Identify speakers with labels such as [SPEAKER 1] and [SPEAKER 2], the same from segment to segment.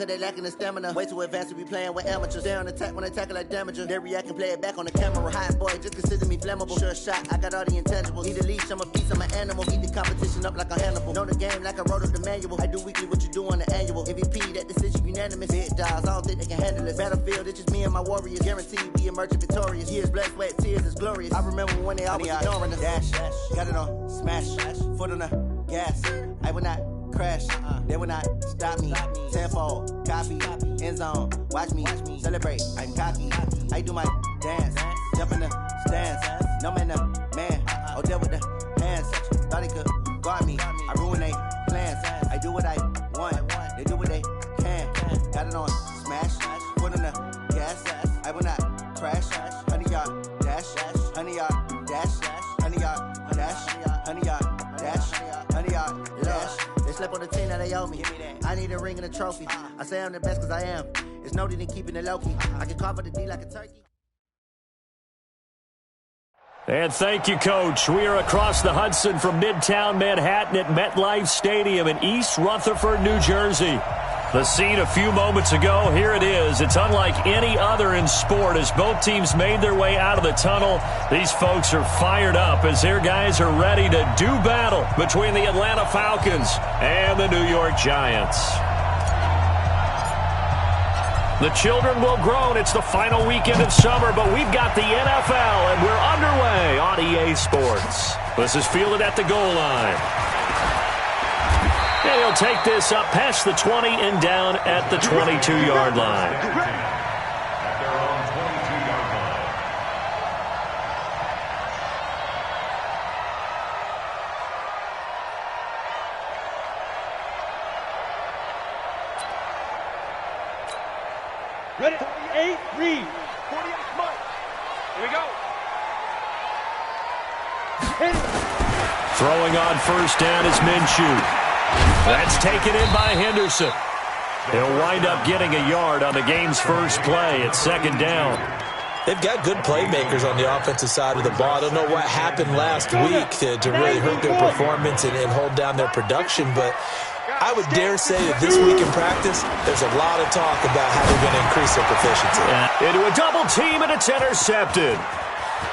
[SPEAKER 1] cause they lacking the stamina. Way too advanced to be playing with amateurs. They on attack when they tackle like damager. They react and play it back on the camera. Hot boy, just consider me flammable. Sure shot, I got all the intangibles. Need a leash, I'm a beast, I'm an animal. Eat the competition up like a Hannibal. Know the game like I wrote up the manual. I do weekly what you do on the annual. MVP, that decision unanimous. Big dogs, I don't think they can handle it. Battlefield, it's just me and my warriors. Guaranteed be emerging victorious. Years, blood, sweat, tears, is glorious. I remember when they always ignoring us. Dash, got it on, smash, foot on the gas. I will not crash, they will not stop me. Tenfold, copy, end zone, watch me celebrate. I'm cocky, I do my dance, jump in the stands. No man, man, oh there with the hands. Thought he could guard me, I ruin they plans. I do what I want, they do what they can. Got it on, smash, foot on the gas. I will not crash, 100-yard dash, 100-yard dash, 100-yard dash, 100-yard dash, 100-yard dash. They slept on the team that they owe me. I need a ring and a trophy. I say I'm the best cause I am. It's noted in keeping it low-key. I can carve the D like a turkey.
[SPEAKER 2] And thank you, Coach. We are across the Hudson from Midtown Manhattan at MetLife Stadium in East Rutherford, New Jersey. The scene a few moments ago, here it is. It's unlike any other in sport as both teams made their way out of the tunnel. These folks are fired up as their guys are ready to do battle between the Atlanta Falcons and the New York Giants. The children will groan. It's the final weekend of summer, but we've got the NFL, and we're underway on EA Sports. This is fielded at the goal line. And he'll take this up past the 20 and down at the 22-yard line.
[SPEAKER 3] At their own 22-yard line.
[SPEAKER 4] Ready? 48, read. 48, Mike. Here we go.
[SPEAKER 2] Throwing on first down is Minshew. That's taken in by Henderson. He'll wind up getting a yard on the game's first play at second down.
[SPEAKER 5] They've got good playmakers on the offensive side of the ball. I don't know what happened last week to really hurt their performance and hold down their production, but I would dare say that this week in practice, there's a lot of talk about how they're going to increase their proficiency.
[SPEAKER 2] Into a double team, and it's intercepted.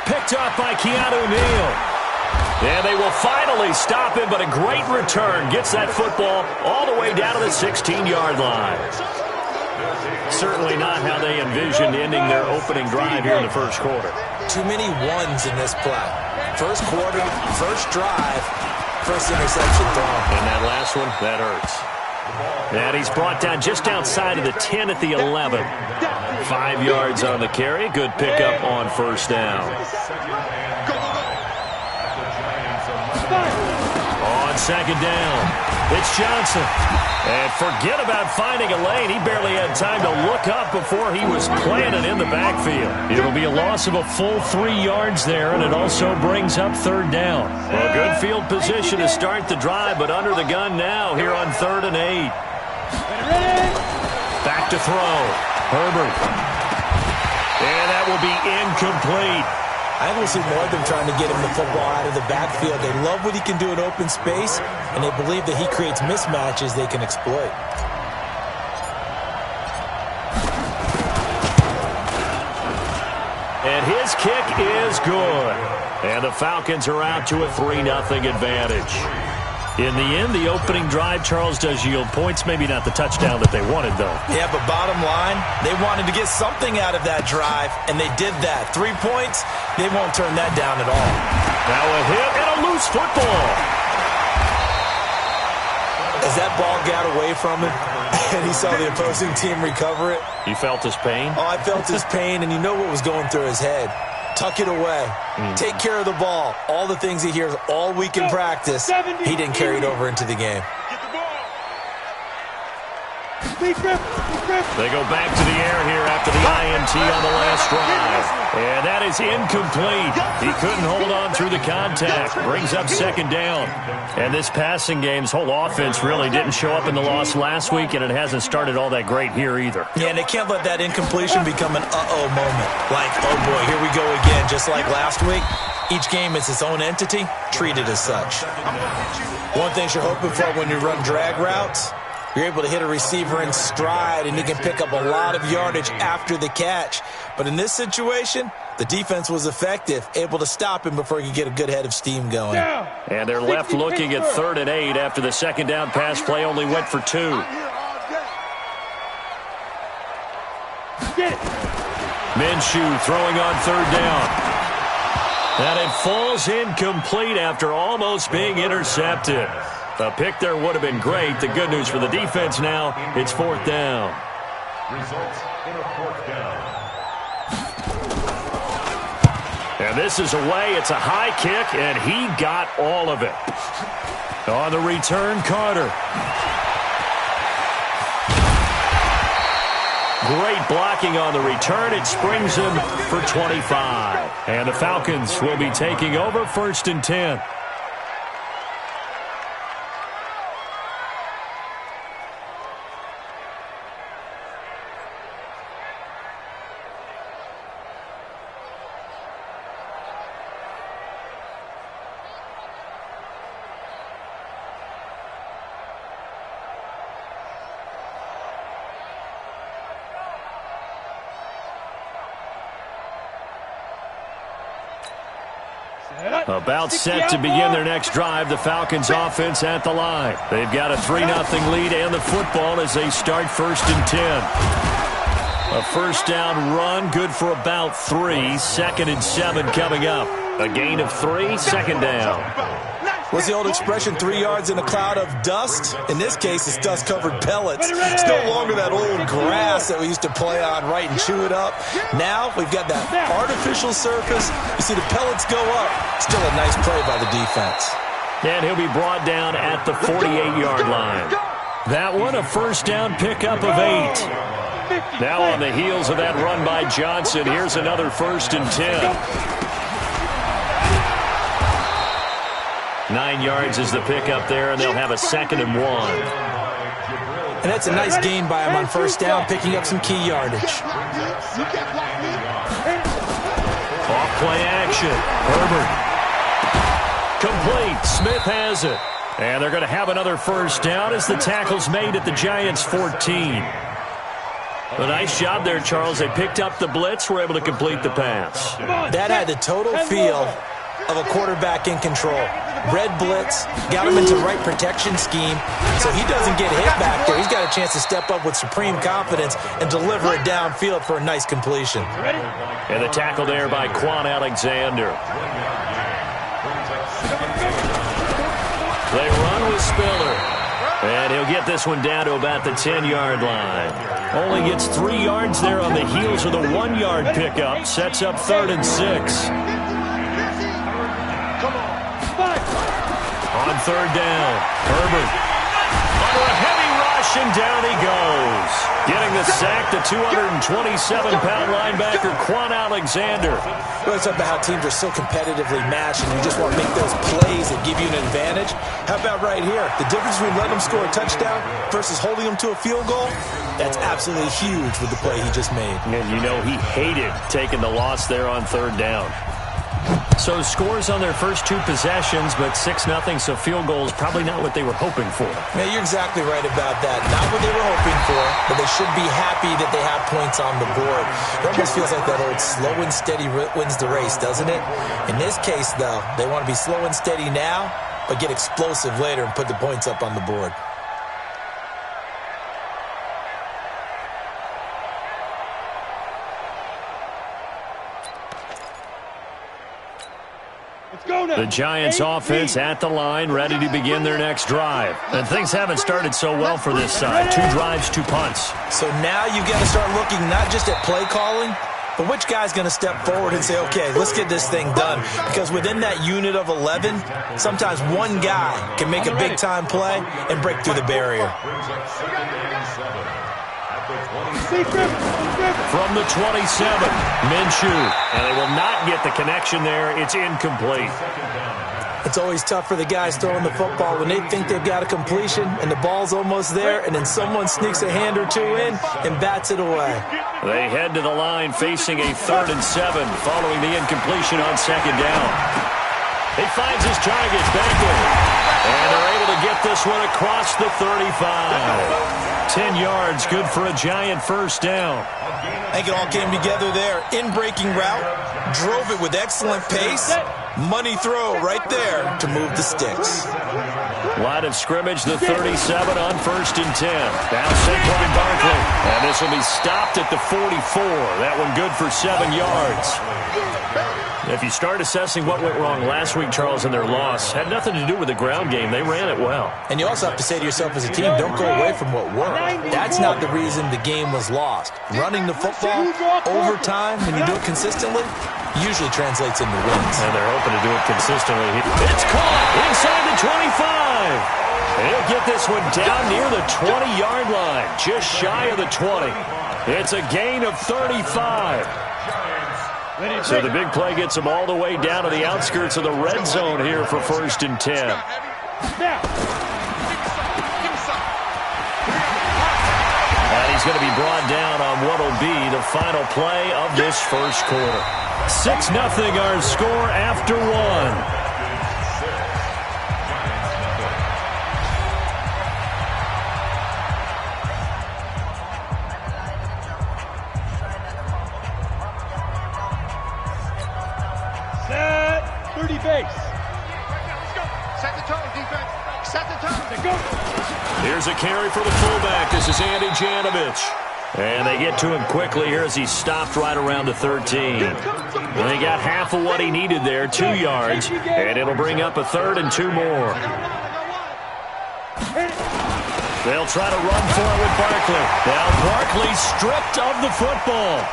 [SPEAKER 2] Picked up by Keanu Neal. And they will finally stop him, but a great return gets that football all the way down to the 16-yard line. Certainly not how they envisioned ending their opening drive here in the first quarter.
[SPEAKER 5] Too many ones in this play. First quarter, first drive, first interception thrown.
[SPEAKER 2] And that last one, that hurts. And he's brought down just outside of the 10 at the 11. 5 yards on the carry. Good pickup on first down. On second down, it's Johnson. And forget about finding a lane. He barely had time to look up before he was planted in the backfield. It'll be a loss of a full 3 yards there, and it also brings up third down. Well, good field position to start the drive, but under the gun now here on 3rd and 8. Back to throw. Herbert. And that will be incomplete.
[SPEAKER 5] I want to see more of them trying to get him the football out of the backfield. They love what he can do in open space, and they believe that he creates mismatches they can exploit.
[SPEAKER 2] And his kick is good. And the Falcons are out to a 3-0 advantage. In the end, the opening drive, Charles, does yield points. Maybe not the touchdown that they wanted, though.
[SPEAKER 5] Yeah, but bottom line, they wanted to get something out of that drive, and they did that. 3 points, they won't turn that down at all.
[SPEAKER 2] Now a hit and a loose football.
[SPEAKER 5] As that ball got away from him, and he saw the opposing team recover it.
[SPEAKER 2] You felt his pain?
[SPEAKER 5] Oh, I felt his pain, and you know what was going through his head. Tuck it away. Take care of the ball. All the things he hears all week in practice, he didn't carry it over into the game.
[SPEAKER 2] They go back to the air here after the INT on the last drive. And that is incomplete. He couldn't hold on through the contact. Brings up second down. And this passing game's whole offense really didn't show up in the loss last week, and it hasn't started all that great here either.
[SPEAKER 5] Yeah, and they can't let that incompletion become an uh-oh moment. Like, oh boy, here we go again. Just like last week, each game is its own entity, treated as such. One thing you're hoping for when you run drag routes, You're able to hit a receiver in stride, and he can pick up a lot of yardage after the catch. But in this situation, the defense was effective, able to stop him before he could get a good head of steam going.
[SPEAKER 2] And they're left looking at 3rd and 8 after the second down pass play only went for 2. Minshew throwing on 3rd down. And it falls incomplete after almost being intercepted. The pick there would have been great. The good news for the defense now, it's 4th down.
[SPEAKER 3] Results in a 4th down.
[SPEAKER 2] And this is away. It's a high kick, and he got all of it. On the return, Carter. Great blocking on the return. It springs him for 25. And the Falcons will be taking over 1st and 10. About set to begin their next drive, the Falcons offense at the line. They've got a 3-0 lead and the football as they start 1st and 10. A 1st down run, good for about 3. 2nd and 7 coming up. A gain of 3, 2nd down.
[SPEAKER 5] What's the old expression, 3 yards in a cloud of dust? In this case, it's dust-covered pellets. It's no longer that old grass that we used to play on, right, and chew it up. Now we've got that artificial surface. You see the pellets go up. Still a nice play by the defense.
[SPEAKER 2] And he'll be brought down at the 48-yard line. That one, a 1st down pickup of 8. Now on the heels of that run by Johnson, here's another 1st and 10. 9 yards is the pickup there, and they'll have a 2nd and 1.
[SPEAKER 5] And that's a nice gain by him on 1st down, picking up some key yardage.
[SPEAKER 2] Off play action. Herbert. Complete. Smith has it. And they're going to have another 1st down as the tackle's made at the Giants' 14. A nice job there, Charles. They picked up the blitz, were able to complete the pass.
[SPEAKER 5] That had the total feel of a quarterback in control. Red blitz, got him into the right protection scheme, so he doesn't get hit back there. He's got a chance to step up with supreme confidence and deliver it downfield for a nice completion.
[SPEAKER 2] And the tackle there by Quan Alexander. They run with Spiller. And he'll get this one down to about the 10-yard line. Only gets 3 yards there on the heels of the 1-yard pickup. Sets up 3rd and 6. On 3rd down, Herbert under a heavy rush, and down he goes. Getting the sack, the 227-pound linebacker, Quan Alexander.
[SPEAKER 5] Well, it's about how teams are so competitively matched, and you just want to make those plays that give you an advantage. How about right here? The difference between letting them score a touchdown versus holding them to a field goal, that's absolutely huge with the play he just made.
[SPEAKER 2] And you know he hated taking the loss there on 3rd down. So scores on their first 2 possessions, but 6-0, so field goal is probably not what they were hoping for.
[SPEAKER 5] Yeah, you're exactly right about that. Not what they were hoping for, but they should be happy that they have points on the board. It almost feels like that old slow and steady wins the race, doesn't it? In this case, though, they want to be slow and steady now, but get explosive later and put the points up on the board.
[SPEAKER 2] The Giants offense at the line, ready to begin their next drive. And things haven't started so well for this side. 2 drives, 2 punts.
[SPEAKER 5] So now you've got to start looking not just at play calling, but which guy's going to step forward and say, okay, let's get this thing done. Because within that unit of 11, sometimes one guy can make a big-time play and break through the barrier.
[SPEAKER 2] From the 27, Minshew. And they will not get the connection there. It's incomplete.
[SPEAKER 5] It's always tough for the guys throwing the football when they think they've got a completion and the ball's almost there, and then someone sneaks a hand or 2 in and bats it away.
[SPEAKER 2] They head to the line facing a 3rd and 7 following the incompletion on 2nd down. He finds his target, Beckley. And they're able to get this one across the 35. 10 yards, good for a giant first down.
[SPEAKER 5] I think it all came together there. In-breaking route, drove it with excellent pace. Money throw right there to move the sticks.
[SPEAKER 2] Line of scrimmage, the 37 on 1st and 10. Now Saquon Barkley. And this will be stopped at the 44. That one good for 7 yards. If you start assessing what went wrong last week, Charles, in their loss, had nothing to do with the ground game. They ran it well.
[SPEAKER 5] And you also have to say to yourself as a team, don't go away from what worked. That's not the reason the game was lost. Running the football over time, when you do it consistently, usually translates into wins.
[SPEAKER 2] And they're hoping to do it consistently. It's caught inside the 25. He'll get this one down near the 20-yard line, just shy of the 20. It's a gain of 35. So the big play gets him all the way down to the outskirts of the red zone here for 1st and 10. And he's going to be brought down on what will be the final play of this first quarter. 6-0 our score after one. Here's a carry for the fullback. This is Andy Janovich. And they get to him quickly here as he's stopped right around the 13. And they got half of what he needed there, 2 yards. And it'll bring up a 3rd and 2 more. They'll try to run for it with Barkley. Now Barkley stripped of the football.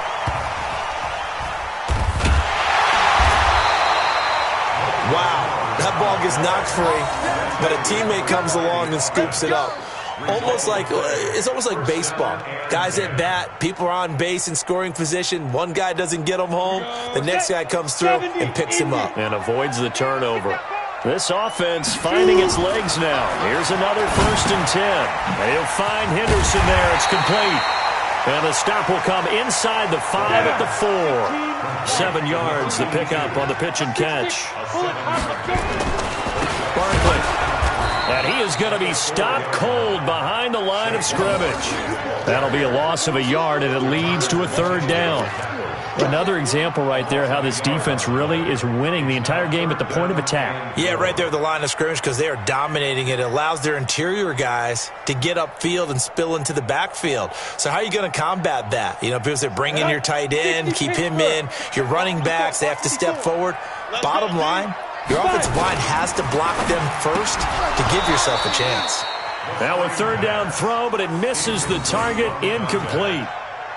[SPEAKER 5] Wow. That ball gets knocked free, but a teammate comes along and scoops it up. It's almost like baseball. Guys at bat, people are on base in scoring position. One guy doesn't get him home. The next guy comes through and picks him up.
[SPEAKER 2] And avoids the turnover. This offense finding its legs now. Here's another 1st and 10. They'll find Henderson there. It's complete. And the stop will come inside the 5 at the 4. 7 yards, the pickup on the pitch and catch. Barkley. And he is going to be stopped cold behind the line of scrimmage. That'll be a loss of a yard, and it leads to a 3rd down. Another example right there how this defense really is winning the entire game at the point of attack.
[SPEAKER 5] Yeah, right there at the line of scrimmage because they are dominating it. It allows their interior guys to get upfield and spill into the backfield. So how are you going to combat that? Because they bring in your tight end, keep him in. Your running backs, they have to step forward. Bottom line, your offensive line has to block them first to give yourself a chance.
[SPEAKER 2] Now a 3rd down throw, but it misses the target, incomplete.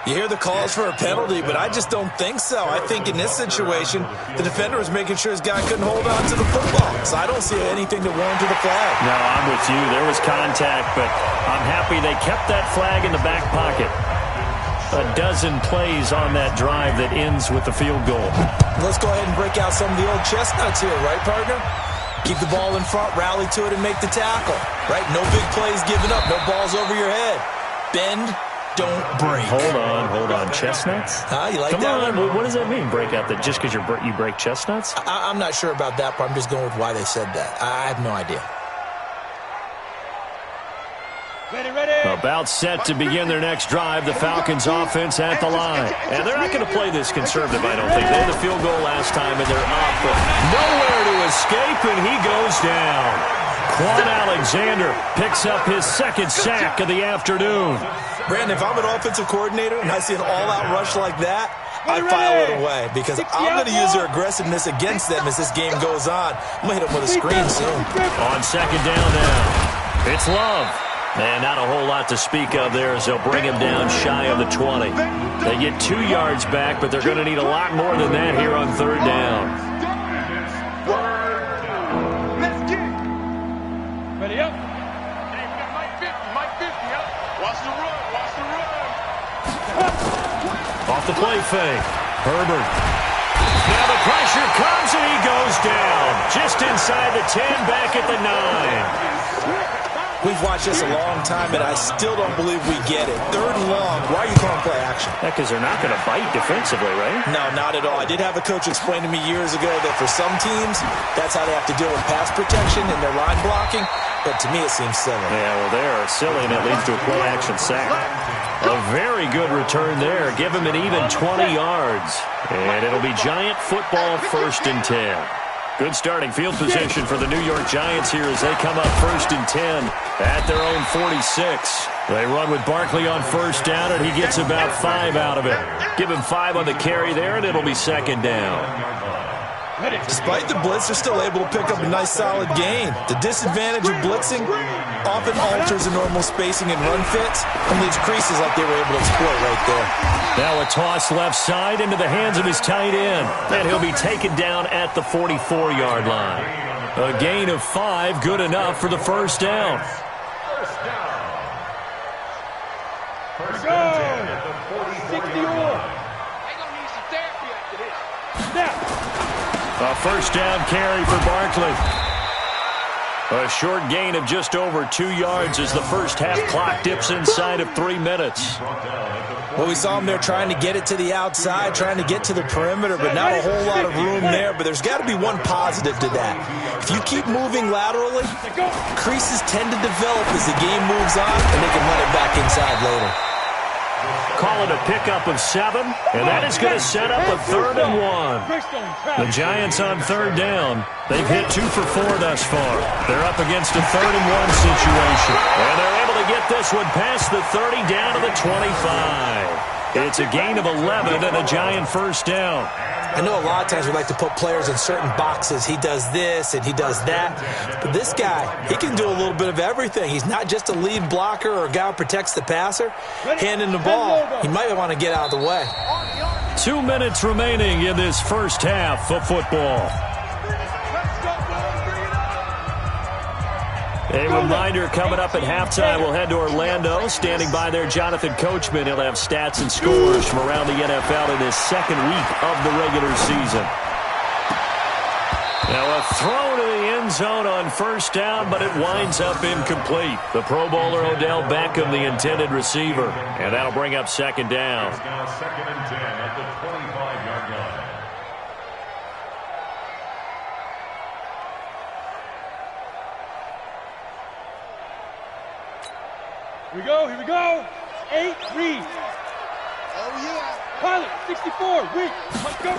[SPEAKER 5] You hear the calls for a penalty, but I just don't think so. I think in this situation, the defender was making sure his guy couldn't hold on to the football. So I don't see anything to warrant the flag.
[SPEAKER 2] No, I'm with you. There was contact, but I'm happy they kept that flag in the back pocket. A dozen plays on that drive that ends with the field goal.
[SPEAKER 5] Let's go ahead and break out some of the old chestnuts here, right, partner? Keep the ball in front, rally to it, and make the tackle. Right? No big plays given up, no balls over your head. Bend, don't break.
[SPEAKER 2] Hold on. Chestnuts?
[SPEAKER 5] You like
[SPEAKER 2] Come
[SPEAKER 5] that
[SPEAKER 2] on.
[SPEAKER 5] one?
[SPEAKER 2] What does that mean, break out? That just because you break chestnuts?
[SPEAKER 5] I'm not sure about that, but I'm just going with why they said that. I have no idea.
[SPEAKER 4] Ready.
[SPEAKER 2] About set to begin their next drive, the Falcons offense at the line. And they're not going to play this conservative, I don't think. They had the field goal last time, and they're up, but nowhere to escape, and he goes down. Quan Alexander picks up his 2nd sack of the afternoon.
[SPEAKER 5] Brandon, if I'm an offensive coordinator and I see an all-out rush like that, I file it away because I'm going to use their aggressiveness against them as this game goes on. I'm going to hit them with a screen soon.
[SPEAKER 2] On 2nd down now, it's Love. And not a whole lot to speak of there as they'll bring him down shy of the 20. They get 2 yards back, but they're going to need a lot more than that here on 3rd down.
[SPEAKER 4] Ready up.
[SPEAKER 3] Mike 50, Watch the run.
[SPEAKER 2] Off the play fake. Herbert. Now the pressure comes and he goes down. Just inside the 10, back at the 9.
[SPEAKER 5] We've watched this a long time, and I still don't believe we get it. 3rd and long. Why are you calling play action? protection.
[SPEAKER 2] Yeah, because they're not going to bite defensively, right?
[SPEAKER 5] No, not at all. I did have a coach explain to me years ago that for some teams, that's how they have to deal with pass protection and their line blocking. But to me, it seems silly.
[SPEAKER 2] Yeah, well, they are silly, and it leads to a play-action sack. A very good return there. Give him an even 20 yards. And it'll be Giant football 1st and 10. Good starting field position for the New York Giants here as they come up 1st and 10 at their own 46. They run with Barkley on 1st down, and he gets about 5 out of it. Give him 5 on the carry there, and it'll be 2nd down.
[SPEAKER 5] Despite the blitz, they're still able to pick up a nice, solid gain. The disadvantage of blitzing often alters the normal spacing and run fits and leaves creases like they were able to exploit right there.
[SPEAKER 2] Now a toss left side into the hands of his tight end. And he'll be taken down at the 44-yard line. A gain of 5, good enough for the 1st down.
[SPEAKER 4] First down at the 60 or. They're going to need some therapy after this. Snap.
[SPEAKER 2] A 1st down carry for Barkley. A short gain of just over 2 yards as the first half clock dips inside of 3 minutes.
[SPEAKER 5] Well, we saw him there trying to get it to the outside, trying to get to the perimeter, but not a whole lot of room there. But there's got to be one positive to that. If you keep moving laterally, creases tend to develop as the game moves on, and they can run it back inside later.
[SPEAKER 2] Call it a pickup of 7, and that is going to set up a 3rd and 1. The Giants on 3rd down. They've hit 2 for 4 thus far. They're up against a 3rd and 1 situation. And they're able to get this one past the 30 down to the 25. It's a gain of 11 and a Giant 1st down.
[SPEAKER 5] I know a lot of times we like to put players in certain boxes. He does this and he does that. But this guy, he can do a little bit of everything. He's not just a lead blocker or a guy who protects the passer. Handing the ball, he might want to get out of the way.
[SPEAKER 2] 2 minutes remaining in this first half of football. A reminder coming up at halftime, we'll head to Orlando. Standing by there, Jonathan Coachman. He'll have stats and scores from around the NFL in his 2nd week of the regular season. Now a throw to the end zone on 1st down, but it winds up incomplete. The Pro Bowler Odell Beckham, the intended receiver. And that'll bring up 2nd down.
[SPEAKER 3] It's now 2nd and 10 at the 25-yard line.
[SPEAKER 4] Here we go. 8, read. Oh, yeah. Pilot, 64, read. Let's go.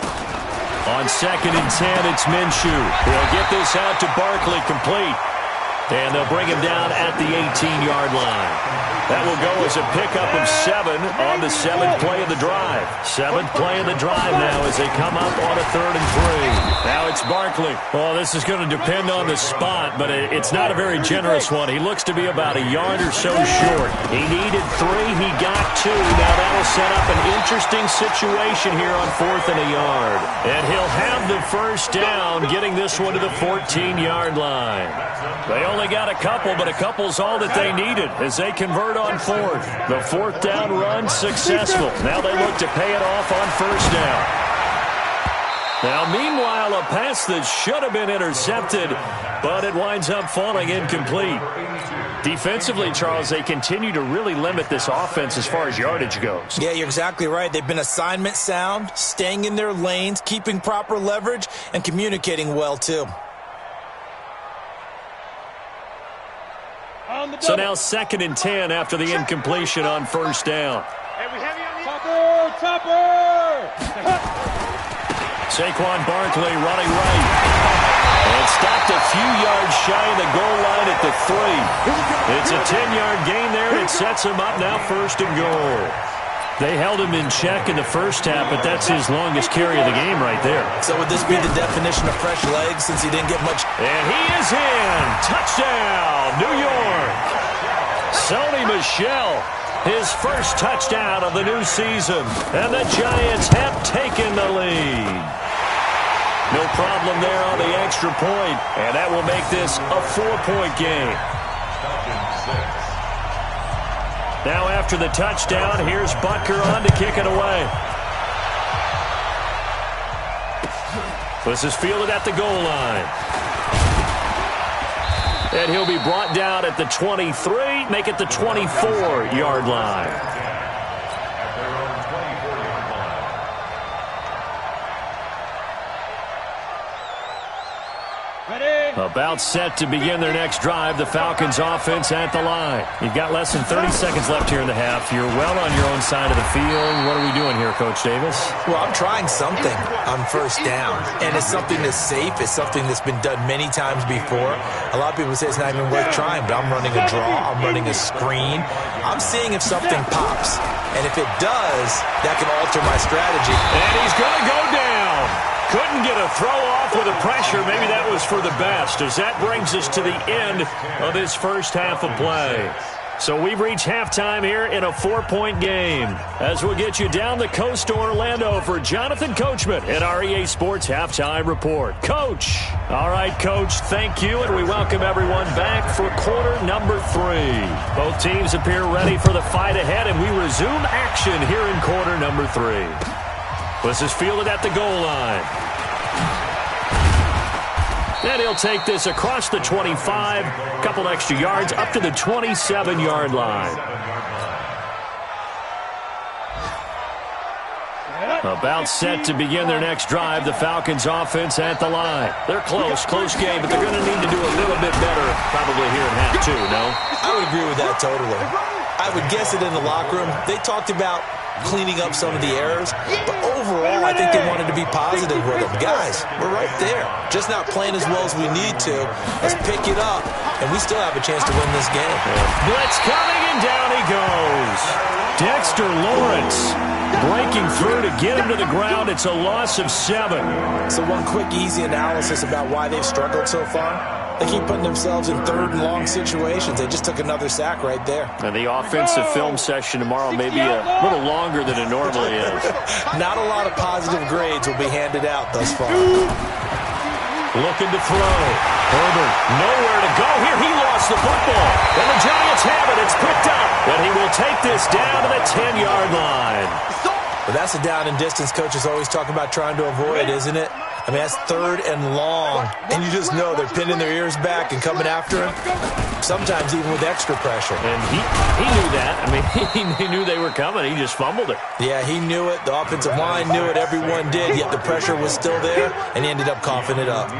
[SPEAKER 2] On 2nd and 10, it's Minshew. He'll get this out to Barkley, complete. And they'll bring him down at the 18-yard line. That will go as a pickup of 7 on the 7th play of the drive. 7th play of the drive now as they come up on a 3rd and 3. Now it's Barkley. Well, this is going to depend on the spot, but it's not a very generous one. He looks to be about a yard or so short. He needed 3. He got 2. Now that'll set up an interesting situation here on 4th and a yard. And he'll have the 1st down, getting this one to the 14-yard line. They only got a couple, but a couple's all that they needed as they convert on 4th. The 4th down run successful. Now they look to pay it off on 1st down. Now, meanwhile, a pass that should have been intercepted, but it winds up falling incomplete. Defensively, Charles, they continue to really limit this offense as far as yardage goes.
[SPEAKER 5] Yeah, you're exactly right. They've been assignment sound, staying in their lanes, keeping proper leverage, and communicating well, too.
[SPEAKER 2] So now 2nd and 10 after the incompletion on 1st down.
[SPEAKER 4] Topper!
[SPEAKER 2] Saquon Barkley running right. And stopped a few yards shy of the goal line at the 3. It's a 10-yard gain there, and it sets him up now 1st and goal. They held him in check in the first half, but that's his longest carry of the game right there.
[SPEAKER 5] So would this be the definition of fresh legs since he didn't get much?
[SPEAKER 2] And he is in. Touchdown, New York. Sony Michel, his first touchdown of the new season. And the Giants have taken the lead. No problem there on the extra point, and that will make this a 4-point game. Now after the touchdown, here's Butker on to kick it away. This is fielded at the goal line. And he'll be brought down at the 23, make it the 24-yard line. About set to begin their next drive. The Falcons offense at the line. You've got less than 30 seconds left here in the half. You're well on your own side of the field. What are we doing here, Coach Davis?
[SPEAKER 5] Well, I'm trying something on first down, and it's something that's safe. It's something that's been done many times before. A lot of people say it's not even worth trying, but I'm running a draw. I'm running a screen. I'm seeing if something pops, and if it does, that can alter my strategy.
[SPEAKER 2] And he's going to go down. Couldn't get a throw off with the pressure. Maybe that was for the best, as that brings us to the end of this first half of play. So we've reached halftime here in a 4-point game. As we'll get you down the coast to Orlando for Jonathan Coachman at our EA Sports Halftime Report. Coach. All right, Coach, thank you, and we welcome everyone back for quarter number 3. Both teams appear ready for the fight ahead, and we resume action here in quarter number 3. This is fielded at the goal line. And he'll take this across the 25, a couple extra yards up to the 27-yard line. About set to begin their next drive. The Falcons offense at the line. They're close game, but they're going to need to do a little bit better probably here in half 2, no?
[SPEAKER 5] I would agree with that totally. I would guess it in the locker room. They talked about cleaning up some of the errors, but overall I think they wanted to be positive with them. Guys, we're right there. Just not playing as well as we need to. Let's pick it up, and we still have a chance to win this game.
[SPEAKER 2] Blitz coming, and down he goes. Dexter Lawrence breaking through to get him to the ground. It's a loss of 7.
[SPEAKER 5] So one quick, easy analysis about why they've struggled so far. They keep putting themselves in third and long situations. They just took another sack right there.
[SPEAKER 2] And the offensive film session tomorrow may be a little longer than it normally is.
[SPEAKER 5] Not a lot of positive grades will be handed out thus far.
[SPEAKER 2] Looking to throw. Herbert, nowhere to go here. He lost the football. And the Giants have it. It's picked up. And he will take this down to the 10-yard line.
[SPEAKER 5] But that's a down and distance coaches always talk about trying to avoid, isn't it? I mean, that's third and long, and you just know they're pinning their ears back and coming after him, sometimes even with extra pressure.
[SPEAKER 2] And he knew that. I mean, he knew they were coming. He just fumbled it.
[SPEAKER 5] Yeah, he knew it. The offensive line knew it. Everyone did, yet the pressure was still there, and he ended up coughing it up.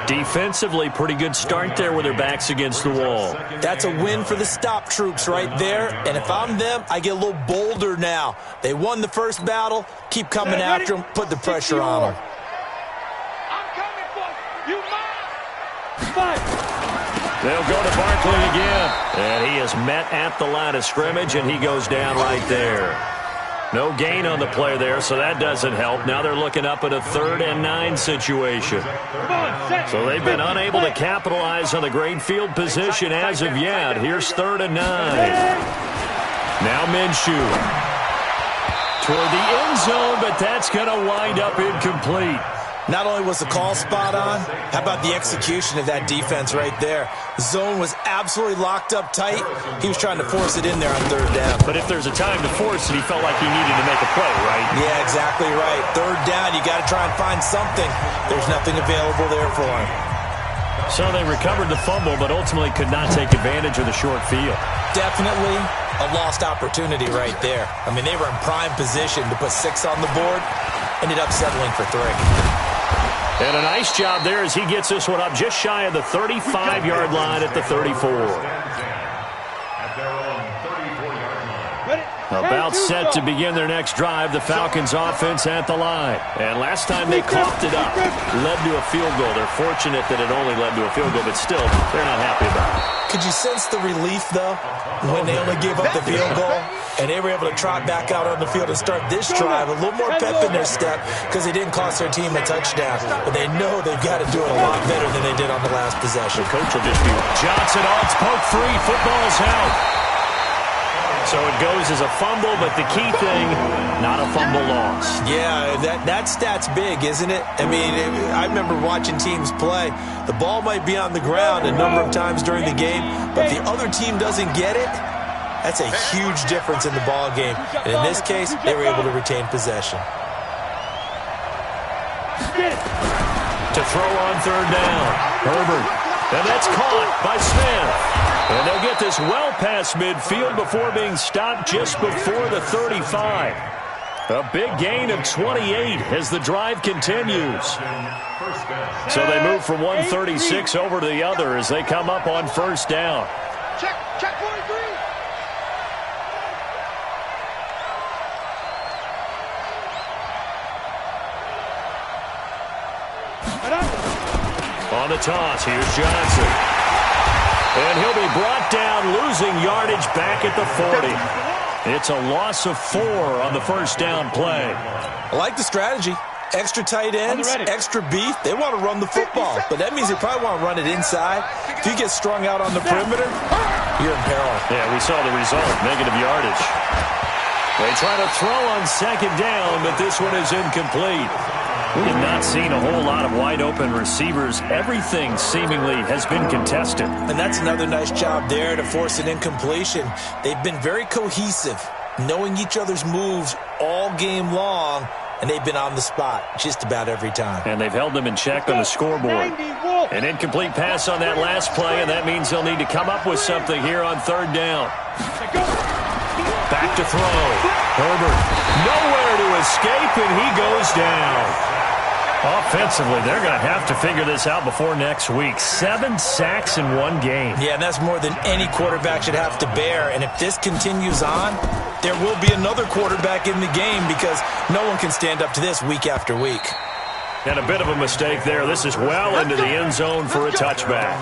[SPEAKER 2] Defensively, pretty good start there with their backs against the wall.
[SPEAKER 5] That's a win for the stop troops right there, and if I'm them, I get a little bolder now. They won the first battle. Keep coming after them. Put the pressure on them.
[SPEAKER 2] They'll go to Barkley again. And he is met at the line of scrimmage, and he goes down right there. No gain on the play there, so that doesn't help. Now they're looking up at a 3rd and 9 situation. So they've been unable to capitalize on the great field position as of yet. Here's 3rd and 9. Now Minshew toward the end zone, but that's going to wind up incomplete.
[SPEAKER 5] Not only was the call spot on, how about the execution of that defense right there? The zone was absolutely locked up tight. He was trying to force it in there on 3rd down.
[SPEAKER 2] But if there's a time to force it, he felt like he needed to make a play, right?
[SPEAKER 5] Yeah, exactly right. 3rd down, you got to try and find something. There's nothing available there for him.
[SPEAKER 2] So they recovered the fumble, but ultimately could not take advantage of the short field.
[SPEAKER 5] Definitely a lost opportunity right there. I mean, they were in prime position to put 6 on the board. Ended up settling for 3.
[SPEAKER 2] And a nice job there as he gets this one up just shy of the 35-yard line at the 34. About set to begin their next drive. The Falcons offense at the line. And last time they coughed it up, led to a field goal. They're fortunate that it only led to a field goal, but still, they're not happy about it.
[SPEAKER 5] Could you sense the relief, though, when they only gave up the field goal? And they were able to trot back out on the field and start this drive. A little more pep in their step because they didn't cost their team a touchdown. But they know they've got to do it a lot better than they did on the last possession.
[SPEAKER 2] The coach will just be Johnson on poke free. Football's out. So it goes as a fumble, but the key thing, not a fumble loss.
[SPEAKER 5] Yeah, that stat's big, isn't it? I mean, I remember watching teams play. The ball might be on the ground a number of times during the game, but if the other team doesn't get it, that's a huge difference in the ball game. And in this case, they were able to retain possession.
[SPEAKER 2] To throw on 3rd down, Herbert. And that's caught by Smith. And they'll get this well past midfield before being stopped just before the 35. A big gain of 28 as the drive continues. So they move from 136 over to the other as they come up on first down.
[SPEAKER 4] Check 43.
[SPEAKER 2] On the toss, here's Johnson. And he'll be brought down, losing yardage back at the 40. It's a loss of 4 on the first down play.
[SPEAKER 5] I like the strategy. Extra tight ends, extra beef. They want to run the football, but that means they probably want to run it inside. If you get strung out on the perimeter, you're in peril.
[SPEAKER 2] Yeah, we saw the result, negative yardage. They try to throw on second down, but this one is incomplete. We have not seen a whole lot of wide-open receivers. Everything seemingly has been contested.
[SPEAKER 5] And that's another nice job there to force an incompletion. They've been very cohesive, knowing each other's moves all game long, and they've been on the spot just about every time.
[SPEAKER 2] And they've held them in check on the scoreboard. An incomplete pass on that last play, and that means they'll need to come up with something here on third down. Back to throw. Herbert nowhere to escape, and he goes down. Offensively, they're going to have to figure this out before next week. 7 sacks in one game.
[SPEAKER 5] Yeah, and that's more than any quarterback should have to bear. And if this continues on, there will be another quarterback in the game because no one can stand up to this week after week.
[SPEAKER 2] And a bit of a mistake there. This is well into the end zone for a touchback.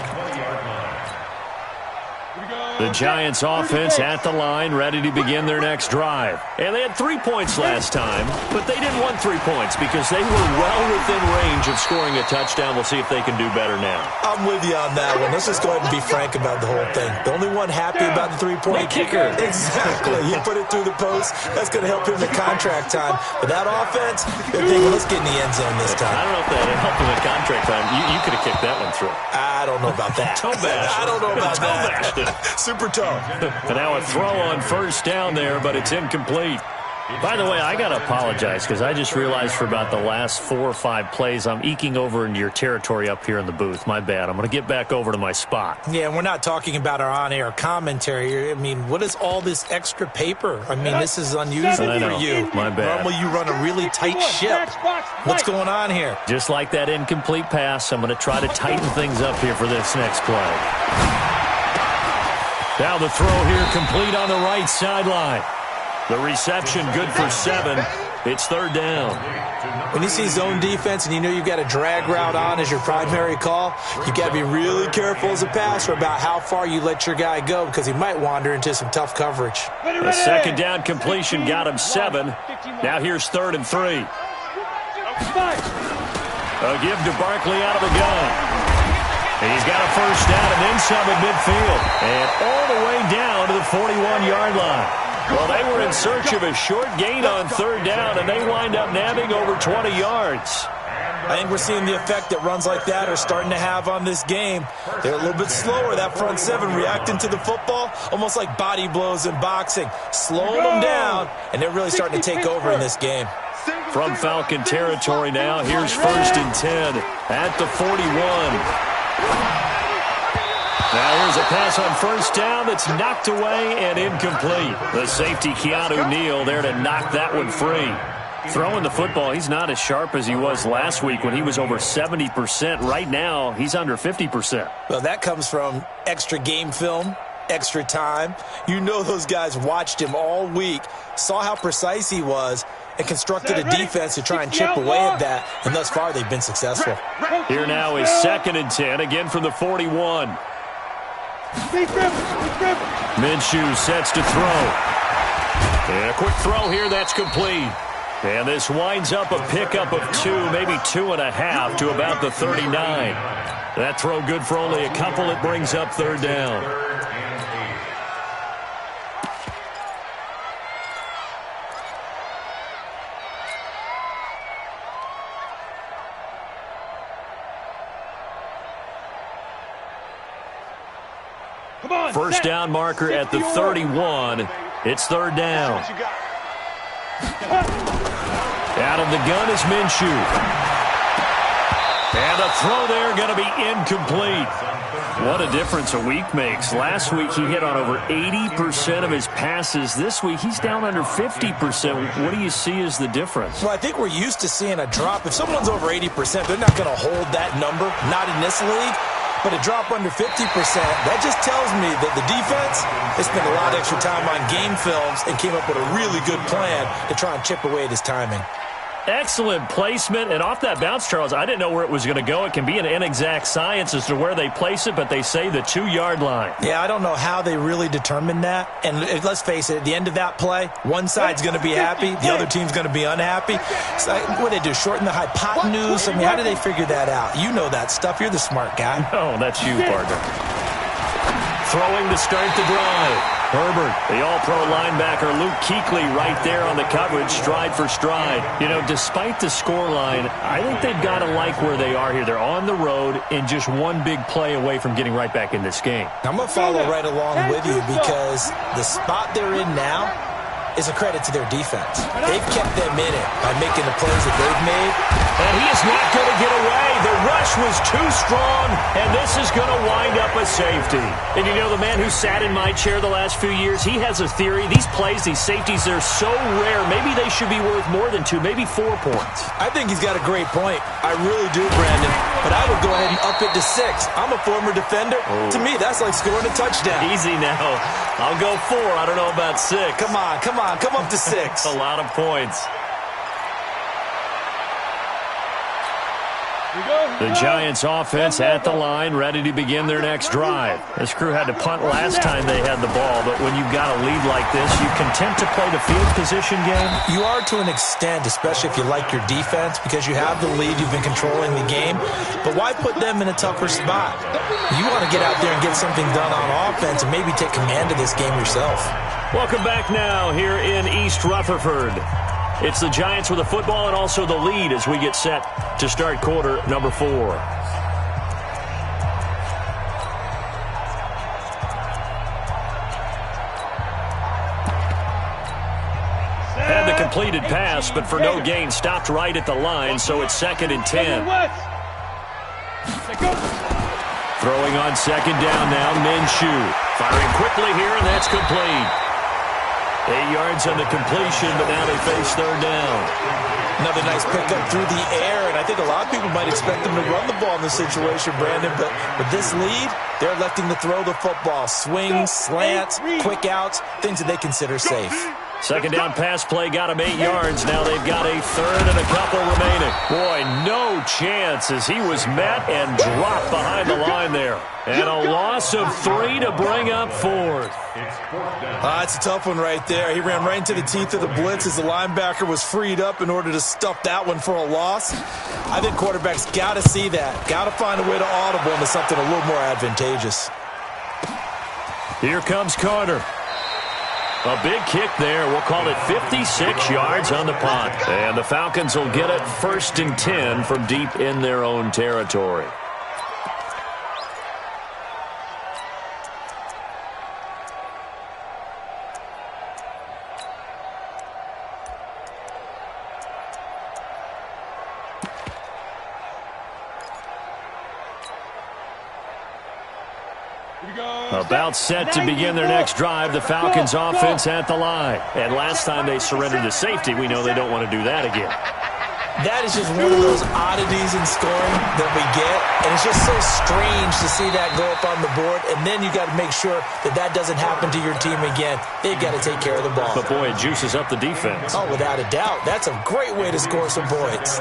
[SPEAKER 2] The Giants offense at the line, ready to begin their next drive. And they had 3 points last time, but they didn't want 3 points because they were well within range of scoring a touchdown. We'll see if they can do better now.
[SPEAKER 5] I'm with you on that one. Let's just go ahead and be frank about the whole thing. The only one happy about the three-point
[SPEAKER 2] kicker.
[SPEAKER 5] Exactly. You put it through the post. That's going to help him in contract time. But that offense, they're thinking, let's get in the end zone this time.
[SPEAKER 2] I don't know if that helped him in contract time. You could have kicked that one through.
[SPEAKER 5] I don't know about that. I don't know about that. Super toe.
[SPEAKER 2] And now a throw on first down there, but it's incomplete. By the way, I got to apologize because I just realized for about the last 4 or 5 plays, I'm eking over into your territory up here in the booth. My bad. I'm going to get back over to my spot.
[SPEAKER 5] Yeah, and we're not talking about our on-air commentary. I mean, what is all this extra paper? I mean, this is unusual for you.
[SPEAKER 2] My bad.
[SPEAKER 5] Normally you run a really tight ship. What's going on here?
[SPEAKER 2] Just like that incomplete pass, I'm going to try to tighten things up here for this next play. Now the throw here complete on the right sideline. The reception good for 7. It's third down.
[SPEAKER 5] When you see zone defense and you know you've got a drag route on as your primary call, you got to be really careful as a passer about how far you let your guy go because he might wander into some tough coverage.
[SPEAKER 2] A second down completion got him 7. Now here's 3rd and 3. A give to Barkley out of the gun. He's got a first down and then some at midfield. And all the way down to the 41-yard line. Well, they were in search of a short gain on third down, and they wind up nabbing over 20 yards.
[SPEAKER 5] I think we're seeing the effect that runs like that are starting to have on this game. They're a little bit slower, that front 7, reacting to the football, almost like body blows in boxing. Slowing them down, and they're really starting to take over in this game.
[SPEAKER 2] From Falcon territory now, here's 1st and 10 at the 41. Now here's a pass on first down that's knocked away and incomplete. The safety, Keanu Neal, there to knock that one free. Throwing the football, he's not as sharp as he was last week when he was over 70%. Right now, he's under 50%.
[SPEAKER 5] Well, that comes from extra game film, extra time. You know those guys watched him all week, saw how precise he was, and constructed a defense to try and chip away at that, and thus far they've been successful.
[SPEAKER 2] Here now is 2nd and 10, again from the 41. Minshew sets to throw. And a quick throw here, that's complete. And this winds up a pickup of 2, maybe 2.5 to about the 39. That throw good for only a couple. It brings up third down. First down marker at the 31. It's third down. Out of the gun is Minshew. And a throw there going to be incomplete. What a difference a week makes. Last week he hit on over 80% of his passes. This week he's down under 50%. What do you see as the difference?
[SPEAKER 5] Well, I think we're used to seeing a drop. If someone's over 80%, they're not going to hold that number, not in this league. But a drop under 50%, that just tells me that the defense has spent a lot of extra time on game films and came up with a really good plan to try and chip away at his timing.
[SPEAKER 2] Excellent placement, and off that bounce, Charles, I didn't know where it was going to go. It can be an inexact science as to where they place it, but they say the 2-yard line.
[SPEAKER 5] Yeah, I don't know how they really determined that. And let's face it, at the end of that play, one side's going to be happy, the other team's going to be unhappy. So, what do they do, shorten the hypotenuse? I mean, how do they figure that out? You know that stuff. You're the smart guy.
[SPEAKER 2] No, that's you, partner. Throwing to start the drive. Herbert, the all-pro linebacker, Luke Kuechly right there on the coverage, stride for stride. You know, despite the scoreline, I think they've got to like where they are here. They're on the road and just one big play away from getting right back in this game.
[SPEAKER 5] I'm going to follow right along with you because the spot they're in now is a credit to their defense. They've kept them in it by making the plays that they've made.
[SPEAKER 2] And he is not going to get away. The rush was too strong, and this is going to wind up a safety. And you know, the man who sat in my chair the last few years, he has a theory. These plays, these safeties, they're so rare. Maybe they should be worth more than 2, maybe 4 points.
[SPEAKER 5] I think he's got a great point. I really do, Brandon. But I would go ahead and up it to 6. I'm a former defender. Oh. To me, that's like scoring a touchdown.
[SPEAKER 2] Easy now. I'll go 4. I don't know about 6.
[SPEAKER 5] Come on. Come up to 6.
[SPEAKER 2] A lot of points. The Giants offense at the line, ready to begin their next drive. This crew had to punt last time they had the ball, but when you've got a lead like this, you content to play the field position game?
[SPEAKER 5] You are to an extent, especially if you like your defense, because you have the lead, you've been controlling the game. But why put them in a tougher spot? You want to get out there and get something done on offense and maybe take command of this game yourself.
[SPEAKER 2] Welcome back now here in East Rutherford. It's the Giants with the football and also the lead as we get set to start quarter number 4. Had the completed pass, but for no gain, stopped right at the line, so it's 2nd and 10. Throwing on 2nd down now, Minshew. Firing quickly here, and that's complete. 8 yards on the completion, but now they face 3rd down.
[SPEAKER 5] Another nice pickup through the air, and I think a lot of people might expect them to run the ball in this situation, Brandon, but with this lead, they're electing to throw the football. Swings, slants, quick outs, things that they consider safe.
[SPEAKER 2] 2nd down pass play got them 8 yards. Now they've got a 3rd and a couple remaining. Boy, no chance as he was met and dropped behind the line there. And a loss of 3 to bring up 4th.
[SPEAKER 5] That's a tough one right there. He ran right into the teeth of the blitz as the linebacker was freed up in order to stuff that one for a loss. I think quarterbacks got to see that. Got to find a way to audible into something a little more advantageous.
[SPEAKER 2] Here comes Carter. A big kick there. We'll call it 56 yards on the punt. And the Falcons will get it 1st and 10 from deep in their own territory. About set to begin their next drive, the Falcons offense at the line. And last time they surrendered to safety, we know they don't want to do that again.
[SPEAKER 5] That is just one of those oddities in scoring that we get. And it's just so strange to see that go up on the board. And then you got to make sure that that doesn't happen to your team again. They've got to take care of the ball.
[SPEAKER 2] But boy, it juices up the defense.
[SPEAKER 5] Oh, without a doubt. That's a great way to score some points.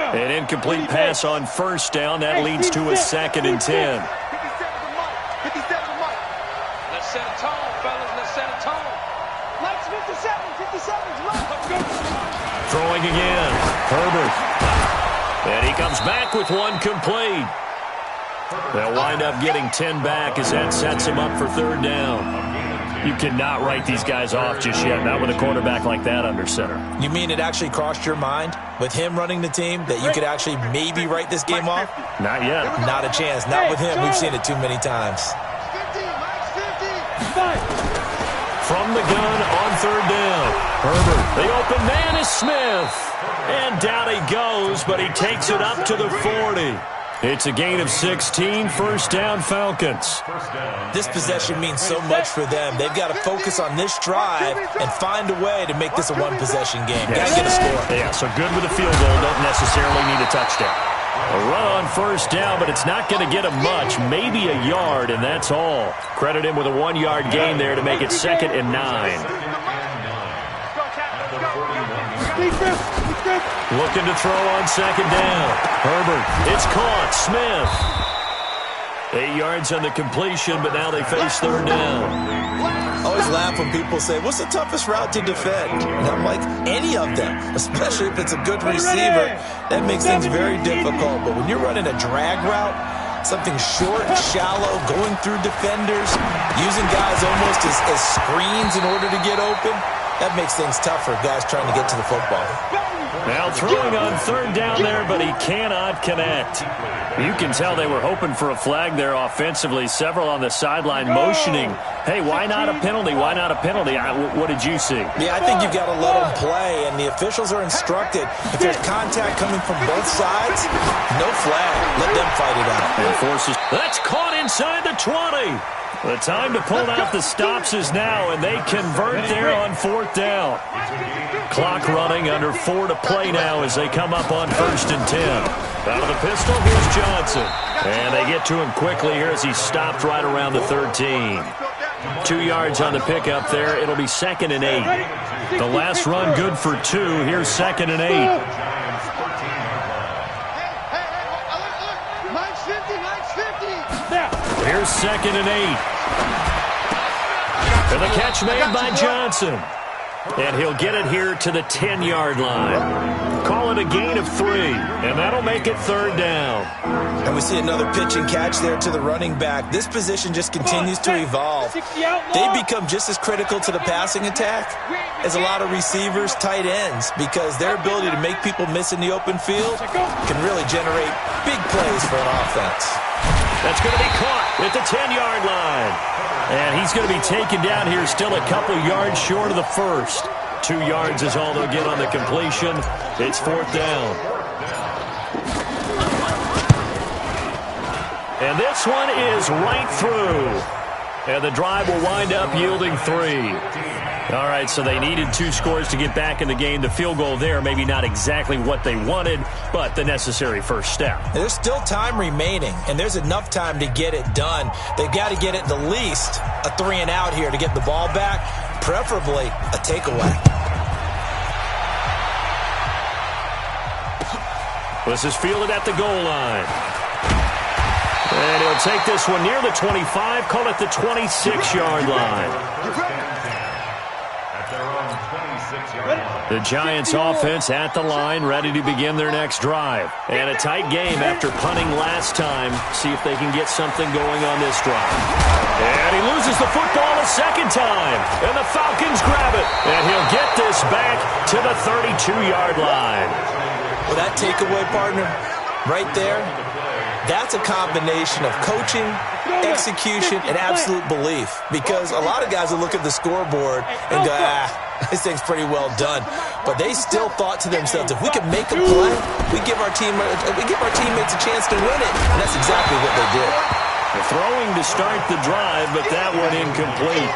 [SPEAKER 2] An incomplete pass on 1st down. That leads to a 2nd and 10.
[SPEAKER 4] Let's set a tone, fellas. Let's set a tone. Lights 57. 57's left. Let's go.
[SPEAKER 2] Throwing again. Herbert. And he comes back with one complete. They'll wind up getting 10 back as that sets him up for 3rd down. You cannot write these guys off just yet, not with a quarterback like that under center.
[SPEAKER 5] You mean it actually crossed your mind with him running the team that you could actually maybe write this game off?
[SPEAKER 2] Not yet.
[SPEAKER 5] Not a chance. Not with him. We've seen it too many times.
[SPEAKER 2] From the gun on third down. Herbert, the open man is Smith. And down he goes, but he takes it up to the 40. It's a gain of 16, first down Falcons.
[SPEAKER 5] This possession means so much for them. They've got to focus on this drive and find a way to make this a one-possession game. Got to get a score.
[SPEAKER 2] Yeah, so good with a field goal, don't necessarily need a touchdown. A run on first down, but it's not going to get him much, maybe a yard, and that's all. Credit him with a 1-yard gain there to make it 2nd and 9. Looking to throw on 2nd down. Herbert, it's caught. Smith. 8 yards on the completion, but now they face 3rd down.
[SPEAKER 5] I always laugh when people say, what's the toughest route to defend? And I'm like, any of them, especially if it's a good receiver. That makes things very difficult. But when you're running a drag route, something short, shallow, going through defenders, using guys almost as screens in order to get open, that makes things tough for guys trying to get to the football.
[SPEAKER 2] Now throwing on 3rd down there, but he cannot connect. You can tell they were hoping for a flag there offensively. Several on the sideline motioning, hey, why not a penalty? Why not a penalty? What did you see?
[SPEAKER 5] Yeah, I think you've got to let them play, and the officials are instructed. If there's contact coming from both sides, no flag. Let them fight it out.
[SPEAKER 2] And forces. That's caught inside the 20. The time to pull out the stops is now, and they convert there on 4th down. Clock running, under 4 to play now as they come up on 1st and 10. Out of the pistol, here's Johnson. And they get to him quickly here as he stopped right around the 13. 2 yards on the pickup there. It'll be 2nd and 8. The last run good for 2. Here's 2nd and 8. Here's 2nd and 8. And the catch made by Johnson. And he'll get it here to the 10-yard line. Call it a gain of 3, and that'll make it 3rd down.
[SPEAKER 5] And we see another pitch and catch there to the running back. This position just continues to evolve. They become just as critical to the passing attack as a lot of receivers, tight ends, because their ability to make people miss in the open field can really generate big plays for an offense.
[SPEAKER 2] That's going to be caught at the 10-yard line. And he's going to be taken down here still a couple yards short of the first. 2 yards is all they'll get on the completion. It's 4th down. And this one is right through. And the drive will wind up yielding 3. All right, so they needed 2 scores to get back in the game. The field goal there, maybe not exactly what they wanted, but the necessary first step.
[SPEAKER 5] There's still time remaining, and there's enough time to get it done. They've got to get it at least a 3 and out here to get the ball back, preferably a takeaway.
[SPEAKER 2] This is fielded at the goal line. And he'll take this one near the 25, call it the 26-yard line. The Giants offense at the line, ready to begin their next drive. And a tight game after punting last time. See if they can get something going on this drive. And he loses the football a second time. And the Falcons grab it. And he'll get this back to the 32-yard line.
[SPEAKER 5] Well, that takeaway, partner, right there, that's a combination of coaching, execution, and absolute belief. Because a lot of guys will look at the scoreboard and go, this thing's pretty well done. But they still thought to themselves, if we can make a play, we give our teammates a chance to win it. And that's exactly what they did.
[SPEAKER 2] The throwing to start the drive, but that one incomplete.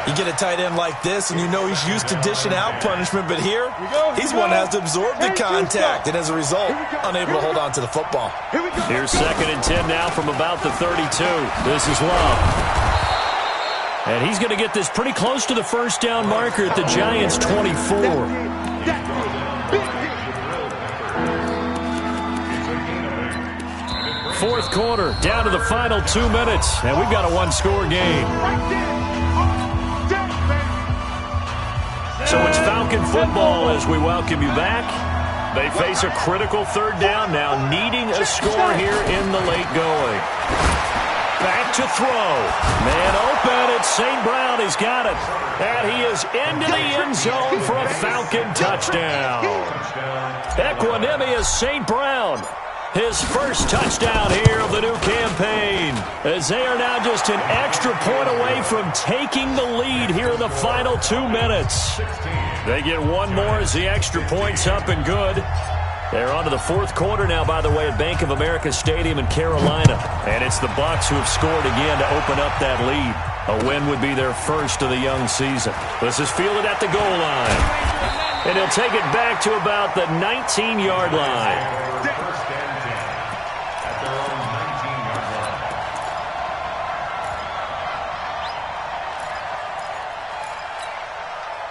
[SPEAKER 5] You get a tight end like this, and you know he's used to dishing out punishment, but here, he's one that has to absorb the contact, and as a result, unable to hold on to the football.
[SPEAKER 2] Here's 2nd and 10 now from about the 32. This is Love. And he's going to get this pretty close to the first down marker at the Giants' 24. Fourth quarter, down to the final 2 minutes, and we've got a 1-score game. So it's Falcon football as we welcome you back. They face a critical 3rd down now, needing a score here in the late going. Back to throw. Man open, it's St. Brown. He's got it. And he is into the end zone for a Falcon touchdown. Equanimous St. Brown. His first touchdown here of the new campaign. as they are now just an extra point away from taking the lead here in the final 2 minutes. They get one more as the extra point's up and good. They're on to the fourth quarter now, by the way, at Bank of America Stadium in Carolina. And it's the Bucks who have scored again to open up that lead. A win would be their first of the young season. This is fielded at the goal line. And he'll take it back to about the 19-yard line.
[SPEAKER 3] First and 10 at their own 19-yard line.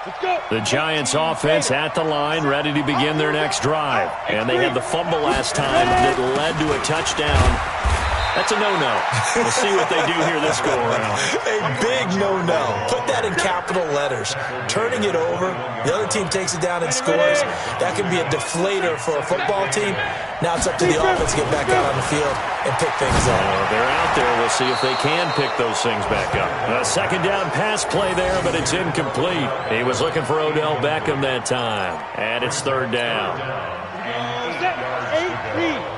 [SPEAKER 4] Let's go.
[SPEAKER 2] The Giants offense at the line, ready to begin their next drive. And they had the fumble last time that led to a touchdown. That's a no-no. We'll see what they do here this go-around.
[SPEAKER 5] A big no-no. Put that in capital letters. Turning it over, the other team takes it down and scores. That can be a deflator for a football team. Now it's up to the offense to get back out on the field and pick things up.
[SPEAKER 2] They're out there. We'll see if they can pick those things back up. A second down pass play there, but it's incomplete. He was looking for Odell Beckham that time. And it's third down.
[SPEAKER 4] Set. 8-3.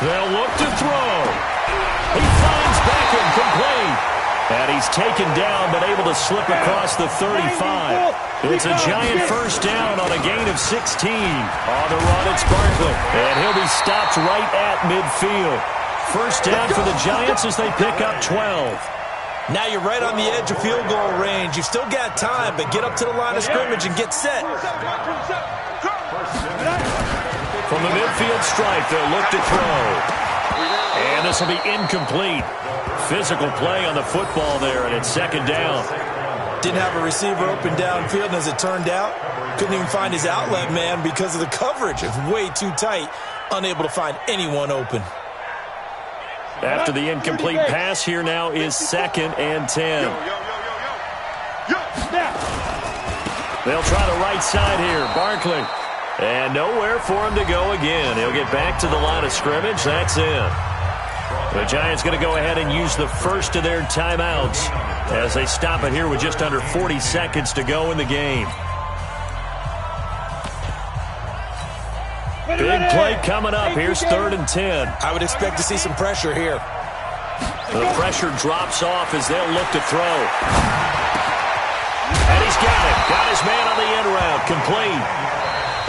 [SPEAKER 2] They'll look to throw. He finds Beckham complete. And he's taken down but able to slip across the 35. It's a giant first down on a gain of 16. On the run, it's Barkley. And he'll be stopped right at midfield. First down for the Giants as they pick up 12.
[SPEAKER 5] Now you're right on the edge of field goal range. You've still got time, but get up to the line of scrimmage and get set.
[SPEAKER 2] From the midfield stripe, they'll look to throw. And this will be incomplete. Physical play on the football there, and it's second down.
[SPEAKER 5] Didn't have a receiver open downfield, and as it turned out, couldn't even find his outlet man because of the coverage. It's way too tight, unable to find anyone open.
[SPEAKER 2] After the incomplete pass, here now is second and 10. They'll try the right side here. Barkley. And nowhere for him to go again. He'll get back to the line of scrimmage. That's it. The Giants going to go ahead and use the first of their timeouts as they stop it here with just under 40 seconds to go in the game. Big play coming up. Here's third and 10.
[SPEAKER 5] I would expect to see some pressure here.
[SPEAKER 2] The pressure drops off as they'll look to throw. And he's got it. Got his man on the end route. Complete.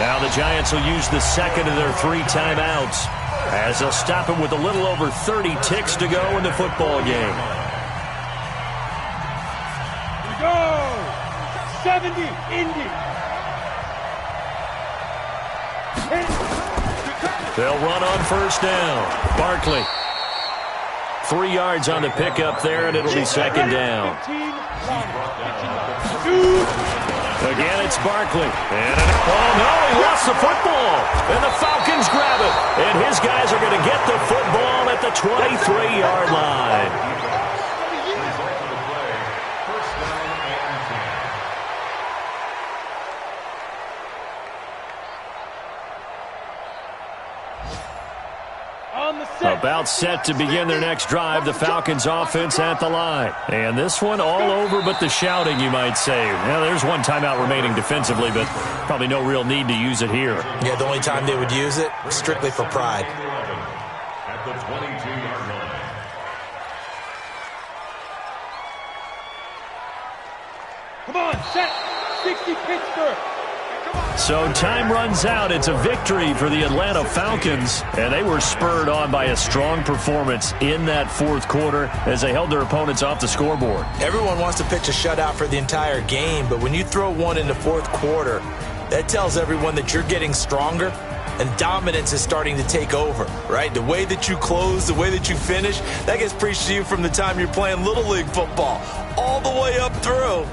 [SPEAKER 2] Now the Giants will use the second of their 3 timeouts as they'll stop him with a little over 30 ticks to go in the football game.
[SPEAKER 4] Here we go. 70, Indy.
[SPEAKER 2] They'll run on first down. Barkley. 3 yards on the pickup there, and it'll be second down. Again, it's Barkley. And oh, no, he lost the football. And the Falcons grab it. And his guys are going to get the football at the 23-yard line. About set to begin their next drive, the Falcons offense at the line. And this one all over but the shouting, you might say. Now, there's one timeout remaining defensively, but probably no real need to use it here.
[SPEAKER 5] Yeah, the only time they would use it, strictly for pride.
[SPEAKER 3] At the 22-yard line.
[SPEAKER 4] Come on, set. 60 Pittsburgh.
[SPEAKER 2] So time runs out. It's a victory for the Atlanta Falcons, and they were spurred on by a strong performance in that fourth quarter as they held their opponents off the scoreboard.
[SPEAKER 5] Everyone wants to pitch a shutout for the entire game, but when you throw one in the fourth quarter, that tells everyone that you're getting stronger and dominance is starting to take over, right? The way that you close, the way that you finish, that gets preached to you from the time you're playing Little League football all the way up through.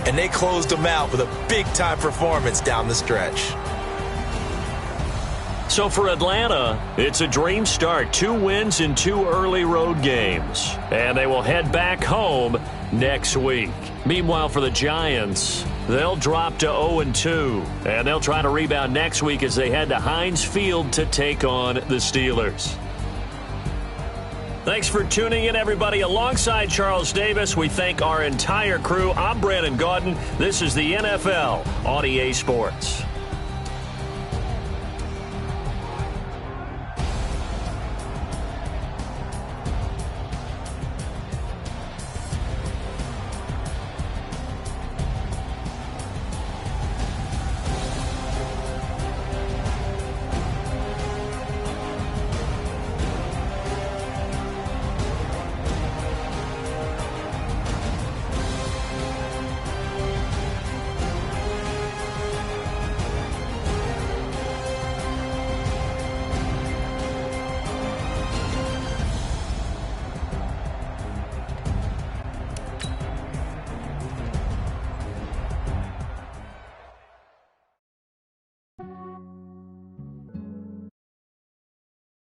[SPEAKER 5] And they closed them out with a big-time performance down the stretch.
[SPEAKER 2] So for Atlanta, it's a dream start. 2 wins in 2 early road games. And they will head back home next week. Meanwhile, for the Giants, they'll drop to 0-2. And they'll try to rebound next week as they head to Heinz Field to take on the Steelers. Thanks for tuning in, everybody. Alongside Charles Davis, we thank our entire crew. I'm Brandon Gaudin. This is the NFL on EA Sports.